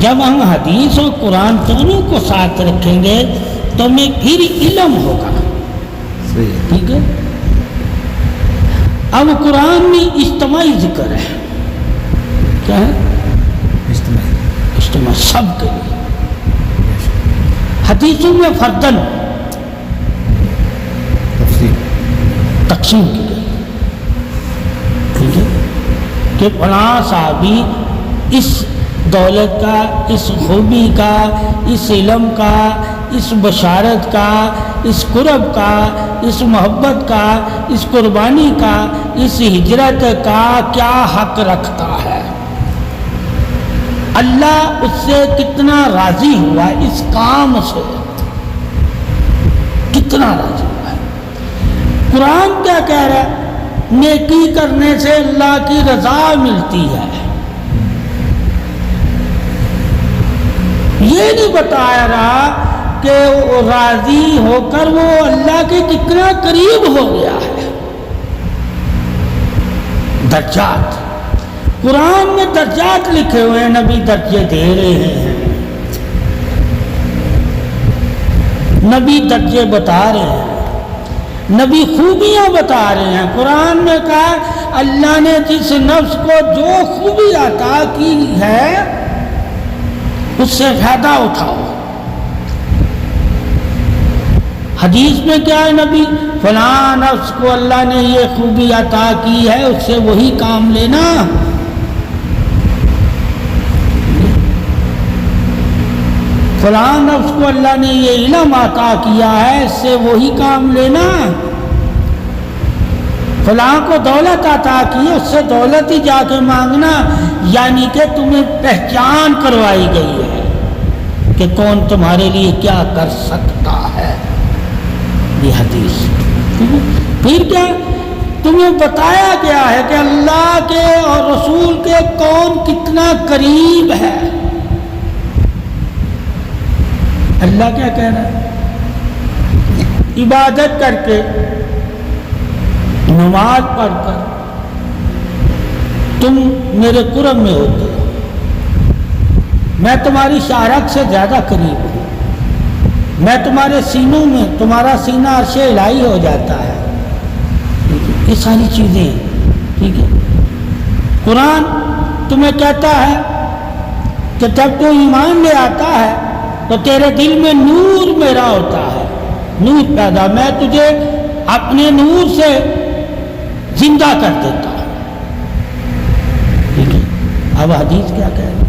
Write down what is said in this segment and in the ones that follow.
جب ہم حدیث اور قرآن دونوں کو ساتھ رکھیں گے تو ہمیں پھر علم ہوگا. ٹھیک ہے. اب قرآن میں اجتماعی ذکر ہے. کیا ہے؟ اجتماع سب کے لیے. حدیثوں میں فردن تقسیم کی گئی. ٹھیک ہے کہ فلاں صحابی اس دولت کا، اس خوبی کا، اس علم کا، اس بشارت کا، اس قرب کا، اس محبت کا، اس قربانی کا، اس ہجرت کا کیا حق رکھتا ہے. اللہ اس سے کتنا راضی ہوا، اس کام سے کتنا راضی ہوا ہے. قرآن کیا کہہ رہا ہے؟ نیکی کرنے سے اللہ کی رضا ملتی ہے. یہ نہیں بتایا رہا کہ وہ راضی ہو کر وہ اللہ کے کتنا قریب ہو گیا ہے. درجات، قرآن میں درجات لکھے ہوئے ہیں، نبی درجے دے رہے ہیں، نبی درجے بتا رہے ہیں، نبی خوبیاں بتا رہے ہیں. قرآن میں کہا اللہ نے جس نفس کو جو خوبی عطا کی ہے اس سے فائدہ اٹھاؤ. حدیث میں کیا ہے؟ نبی فلاں نفس کو اللہ نے یہ خوبی عطا کی ہے، اس سے وہی کام لینا. فلاں نفس کو اللہ نے یہ علم عطا کیا ہے، اس سے وہی کام لینا. فلاں کو دولت عطا کی ہے، اس سے دولت ہی جا کے مانگنا. یعنی کہ تمہیں پہچان کروائی گئی ہے کہ کون تمہارے لیے کیا کر سکتا ہے. یہ حدیث. پھر کیا تمہیں بتایا گیا ہے کہ اللہ کے اور رسول کے کون کتنا قریب ہے. اللہ کیا کہہ رہا ہے؟ عبادت کر کے، نماز پڑھ کر تم میرے قرب میں ہوتے ہو، میں تمہاری شارک سے زیادہ قریب ہوں، میں تمہارے سینوں میں، تمہارا سینہ عرش الہی ہو جاتا ہے. یہ ساری چیزیں. ٹھیک ہے. قرآن تمہیں کہتا ہے کہ جب تو ایمان لے آتا ہے تو تیرے دل میں نور میرا ہوتا ہے، نور پیدا، میں تجھے اپنے نور سے زندہ کر دیتا ہوں. ٹھیک ہے. اب حدیث کیا کہہ رہی ہے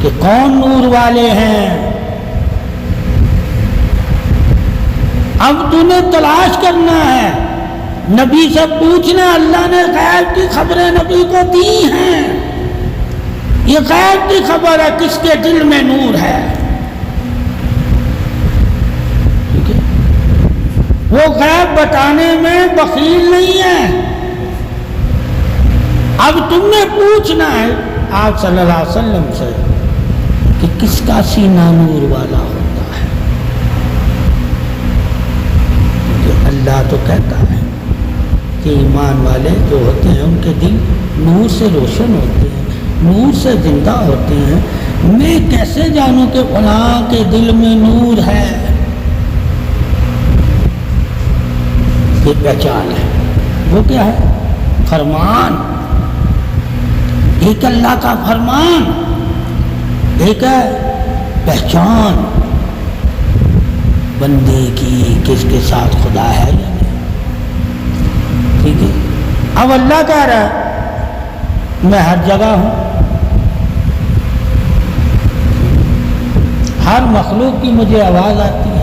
کہ کون نور والے ہیں. اب تو نے تلاش کرنا ہے، نبی سے پوچھنا. اللہ نے غیب کی خبریں نبی کو دی ہیں. یہ غیب کی خبر ہے کس کے دل میں نور ہے. ٹھیک ہے. وہ غیب بتانے میں بخیل نہیں ہے. اب تم نے پوچھنا ہے آپ صلی اللہ علیہ وسلم سے کہ کس کا سینہ نور والا ہوتا ہے. کیونکہ اللہ تو کہتا ہے کہ ایمان والے جو ہوتے ہیں ان کے دل نور سے روشن ہوتے ہیں، نور سے زندہ ہوتے ہیں. میں کیسے جانوں کہ فلاں کے دل میں نور ہے؟ یہ پہچان ہے. وہ کیا ہے؟ فرمان. ایک اللہ کا فرمان، ایک ہے پہچان بندے کی کس کے ساتھ خدا ہے یا نہیں. ٹھیک ہے. اب اللہ کہہ رہا ہے میں ہر جگہ ہوں، ہر مخلوق کی مجھے آواز آتی ہے.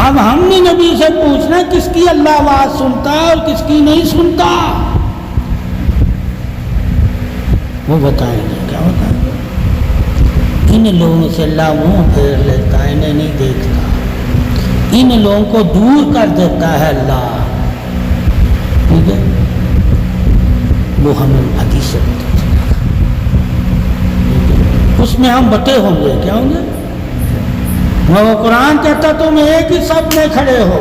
اب ہم نے نبی سے پوچھنا کس کی اللہ آواز سنتا ہے اور کس کی نہیں سنتا. وہ بتائیں گے. کیا بتائیں گے؟ ان لوگوں سے اللہ منہ پھیر لیتا ہے، انہیں نہیں دیکھتا. ان لوگوں کو دور کر دیتا ہے اللہ. ٹھیک ہے. وہ ہمیں حدیث سے پتہ چلا. اس میں ہم بٹے ہوں گے. کیا ہوں گے؟ وہ قرآن کہتا تم ایک ہی صف میں کھڑے ہو.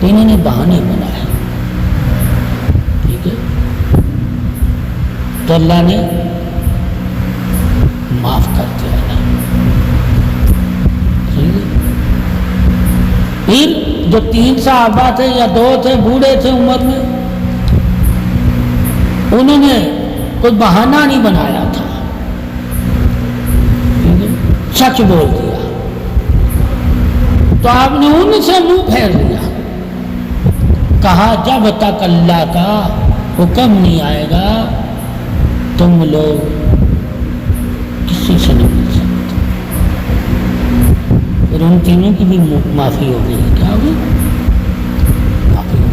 تو انہوں نے بہانے بنائے، ٹھیک ہے، تو اللہ نے معاف کر دیا نا، ٹھیک ہے۔ پھر جو 3 صحابہ تھے یا 2 تھے، بوڑھے تھے عمر میں، انہوں نے کوئی بہانہ نہیں بنایا تھا، سچ بول دیا، تو آپ نے ان سے منہ پھیر لیا، کہا جب تک اللہ کا حکم نہیں آئے گا تم لوگ کسی سے نہیں مل سکتے۔ پھر ان تینوں کی بھی معافی ہو گئی، کیا ہوگی؟ معافی ہو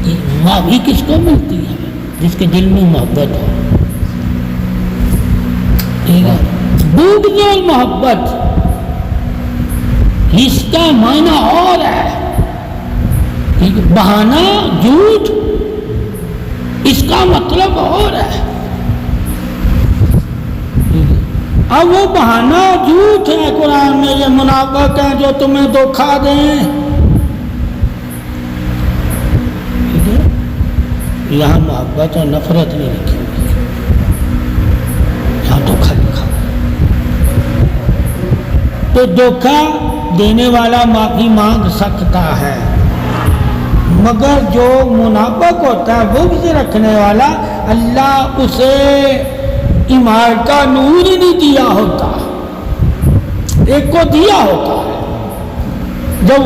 گئی۔ معافی کس کو ملتی ہے؟ جس کے دل میں محبت ہو، ٹھیک ہے۔ بغض اور محبت اس کا معنی اور ہے، ٹھیک ہے، بہانہ جھوٹ اس کا مطلب اور ہے، ٹھیک ہے۔ اب وہ بہانہ جھوٹ ہے قرآن میں، یہ منافق ہیں جو تمہیں دھوکہ دیں، ٹھیک ہے۔ یہاں محبت اور نفرت نہیں لکھی ہوئی، یہاں دھوکہ لکھا ہے۔ تو دھوکہ دینے والا معافی مانگ سکتا ہے، مگر جو منافق ہوتا ہے، بغض رکھنے والا، اللہ اسے ایمان کا نور ہی نہیں دیا ہوتا، ایک کو دیا ہوتا ہے۔ جب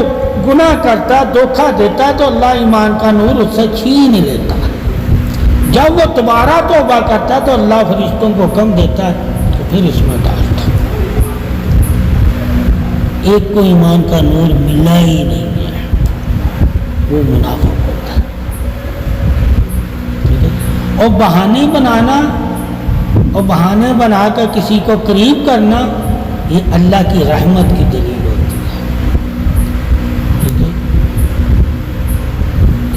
گناہ کرتا ہے، دھوکہ دیتا ہے، تو اللہ ایمان کا نور اس سے چھین لیتا ہے۔ جب وہ دوبارہ توبہ کرتا ہے تو اللہ فرشتوں کو حکم دیتا ہے تو پھر اس میں ڈالتا ہے۔ ایک کو ایمان کا نور ملا ہی نہیں ہے، وہ منافق ہوتا ہے، ٹھیک ہے۔ اور بہانے بنانا اور بہانے بنا کر کسی کو قریب کرنا، یہ اللہ کی رحمت کی دلیل ہوتی ہے، ٹھیک ہے،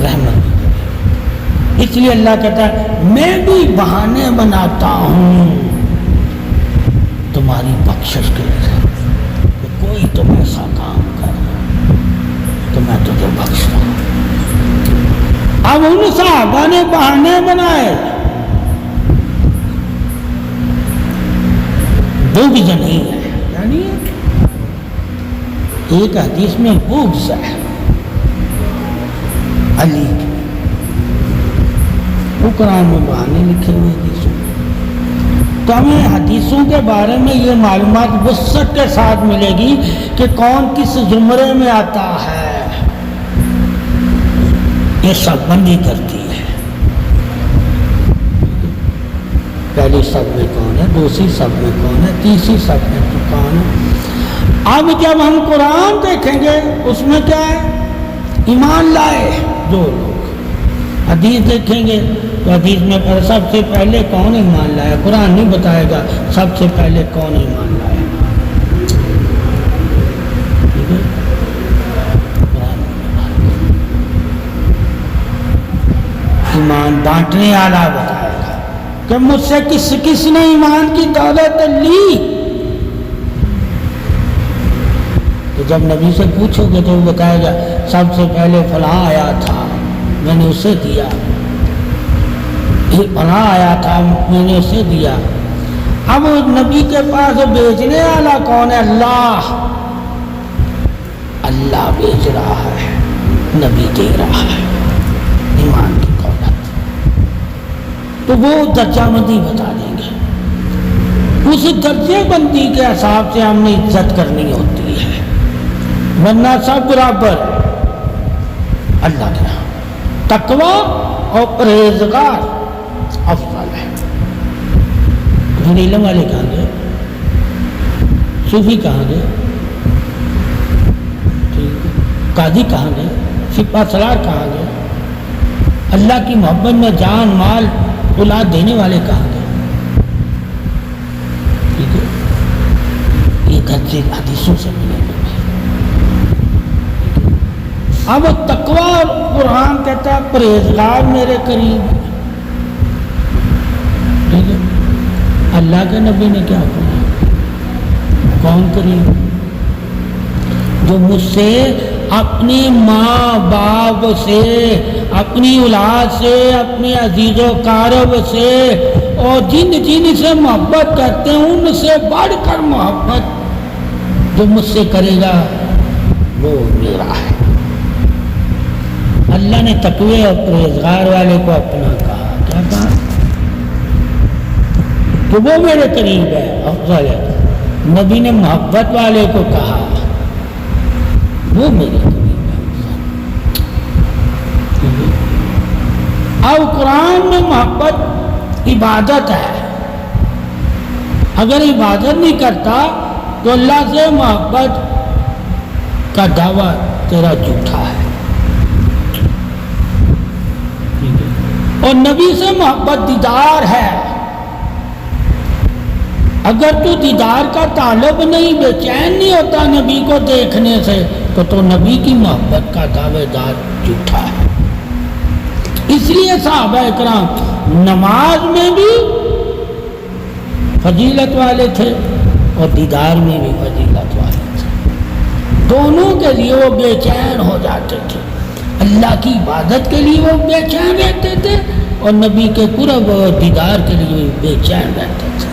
رحمت کی دلیل۔ اس لیے اللہ کہتا ہے میں بھی بہانے بناتا ہوں تمہاری بخشش کے لیے، کوئی تم ایسا کام کر تو میں تجھے بخش رہا ہوں۔ اب ان صحابہ نے بہانے بنائے، بغض نہیں ہے، یعنی ایک حدیث میں بغض ہے علی کی، وہ قرآن میں بہانے لکھے ہوئے حدیثوں، تو ہمیں حدیثوں کے بارے میں یہ معلومات وسعت کے ساتھ ملے گی کہ کون کس زمرے میں آتا ہے، یہ سب بندی کرتی ہے۔ پہلی سب میں کون ہے، دوسری سب میں کون ہے، تیسری سب میں کون ہے۔ اب جب ہم قرآن دیکھیں گے اس میں کیا ہے، ایمان لائے جو لوگ، حدیث دیکھیں گے تو حدیث میں سب سے پہلے کون ایمان لایا، قرآن نہیں بتائے گا سب سے پہلے کون ایمان لایا، ٹھیک ہے، ایمان بانٹنے والا بتائے گا کہ مجھ سے کس کس نے ایمان کی دولت لی، تو جب نبی سے پوچھو گے تو وہ بتائے گا سب سے پہلے فلاں آیا تھا میں نے اسے دیا، فلاں آیا تھا میں نے اسے دیا۔ اب نبی کے پاس بیچنے والا کون ہے، اللہ، اللہ بیچ رہا ہے، نبی دے رہا ہے ایمان کی دولت، تو وہ درجہ بندی بتا دیں گے، اس درجے بندی کے حساب سے ہم نے عزت کرنی ہوتی ہے، ورنہ سب برابر اللہ کے ہاں۔ تقوی اور پرہیزگار افضل ہے۔ علم والے کہاں گئے، صوفی کہاں گئے، قاضی کہاں گئے، سپاہ سالار کہاں گئے، اللہ کی محبت میں جان مال اولاد دینے والے کہاں گئے، ٹھیک ہے، یہ درجے حدیثوں سے ملے گا۔ اب تقوی اور قرآن کہتا ہے پرہیزگار میرے قریب، ٹھیک ہے، اللہ کے نبی نے کیا کہا، کون قریب، جو مجھ سے اپنے ماں باپ سے، اپنی اولاد سے، اپنے عزیز و اقارب سے، اور جن جن سے محبت کرتے ہیں ان سے بڑھ کر محبت جو مجھ سے کرے گا وہ میرا ہے۔ اللہ نے تقوی اور پرہیزگار والے کو اپنا کہا، کیا کہا؟ کہ وہ میرے قریب ہے، افضل ہے۔ نبی نے محبت والے کو کہا وہ میرے قریب ہے۔ اب قرآن میں محبت عبادت ہے، اگر عبادت نہیں کرتا تو اللہ سے محبت کا دعویٰ تیرا جھوٹا ہے، اور نبی سے محبت دیدار ہے۔ اگر تو دیدار کا طالب نہیں، بے چین نہیں ہوتا نبی کو دیکھنے سے، تو نبی کی محبت کا دعوے دار جھوٹا ہے۔ اس لیے صحابہ اکرام نماز میں بھی فضیلت والے تھے اور دیدار میں بھی فضیلت والے تھے، دونوں کے لیے وہ بے چین ہو جاتے تھے۔ اللہ کی عبادت کے لیے وہ بے چین رہتے تھے اور نبی کے قرب اور دیدار کے لیے بے چین رہتے تھے۔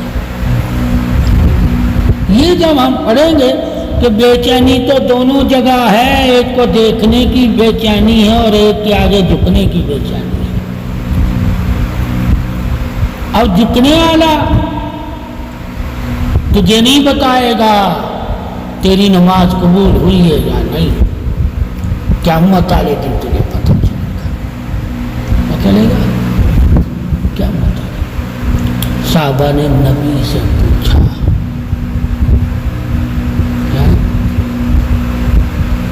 یہ جب ہم پڑھیں گے کہ بے چینی تو دونوں جگہ ہے، ایک کو دیکھنے کی بے چینی ہے اور ایک کے آگے جھکنے کی بے چینی ہے۔ اب جھکنے والا تجھے نہیں بتائے گا تیری نماز قبول ہوئی ہے یا نہیں، قیامت والے دن تجھے پتہ چلے گا۔ قیامت والے صحابہ نے نبی سے پوچھا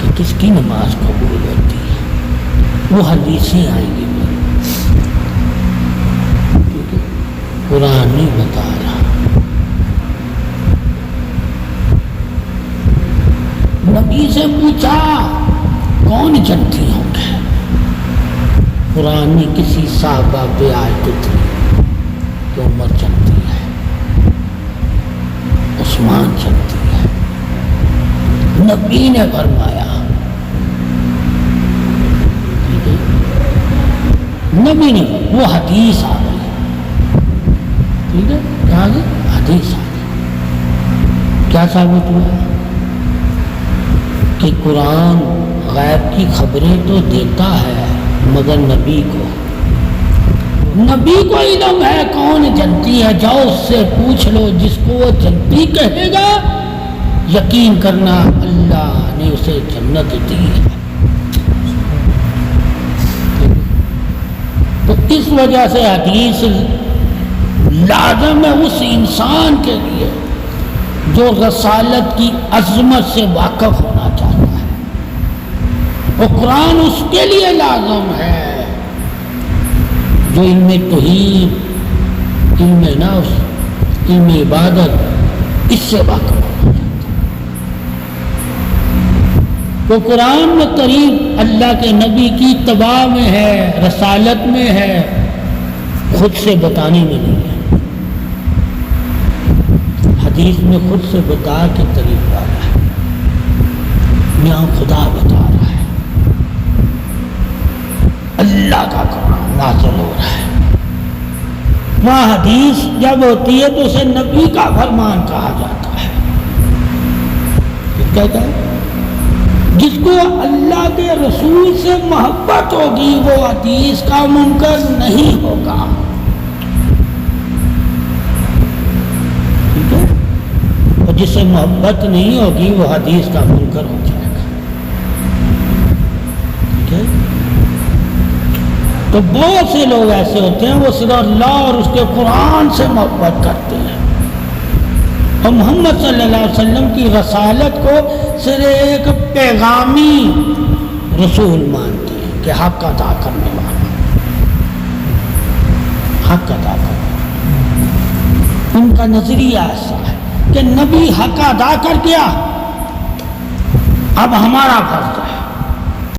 کہ کس کی نماز قبول ہوتی ہے؟ وہ حدیثیں آئیں گی، قرآن نہیں بتا رہا۔ نبی سے پوچھا کون جنتی ہوں گے؟ قرآن نے کسی صحابہ پہ آیت اتری کہ عمر جنتی ہے، عثمان جنتی ہے۔ نبی نے فرمایا، نبی نے، وہ حدیث آ گئی، ٹھیک ہے، کیا آ گئی؟ حدیث آ گئی۔ کیا ثابت ہوا؟ کہ قرآن غیب کی خبریں تو دیتا ہے مگر نبی کو علم ہے کون جنتی ہے۔ جاؤ اس سے پوچھ لو، جس کو وہ جنتی کہے گا یقین کرنا اللہ نے اسے جنت دی ہے۔ تو اس وجہ سے حدیث لازم ہے اس انسان کے لیے جو رسالت کی عظمت سے واقف ہونا چاہتا ہے، اور قرآن اس کے لیے لازم ہے جو علم توحید، علم نفس، علم عبادت اس سے واقف ہونا چاہتا ہے۔ تو قرآن میں قریب اللہ کے نبی کی اتباع میں ہے، رسالت میں ہے، خود سے بتانے میں نہیں ہے۔ حدیث میں خود سے بتا کے طریق آ رہا ہے، یہاں خدا بتا رہا ہے، اللہ کا قرآن نازل ہو رہا ہے۔ وہاں حدیث جب ہوتی ہے تو اسے نبی کا فرمان کہا جاتا ہے۔ کہتا ہے جس کو اللہ کے رسول سے محبت ہوگی وہ حدیث کا منکر نہیں ہوگا، ٹھیک ہے، اور جس سے محبت نہیں ہوگی وہ حدیث کا منکر ہو جائے گا، ٹھیک ہے۔ تو بہت سے لوگ ایسے ہوتے ہیں وہ صرف اللہ اور اس کے قرآن سے محبت کرتے ہیں، اور محمد صلی اللہ علیہ وسلم کی رسالت کو صرف ایک پیغامی رسول مانتے ہیں کہ حق ادا کرنے والا، حق ادا کرنے والا۔ ان کا نظریہ ایسا ہے کہ نبی حق ادا کر گیا، اب ہمارا فرض ہے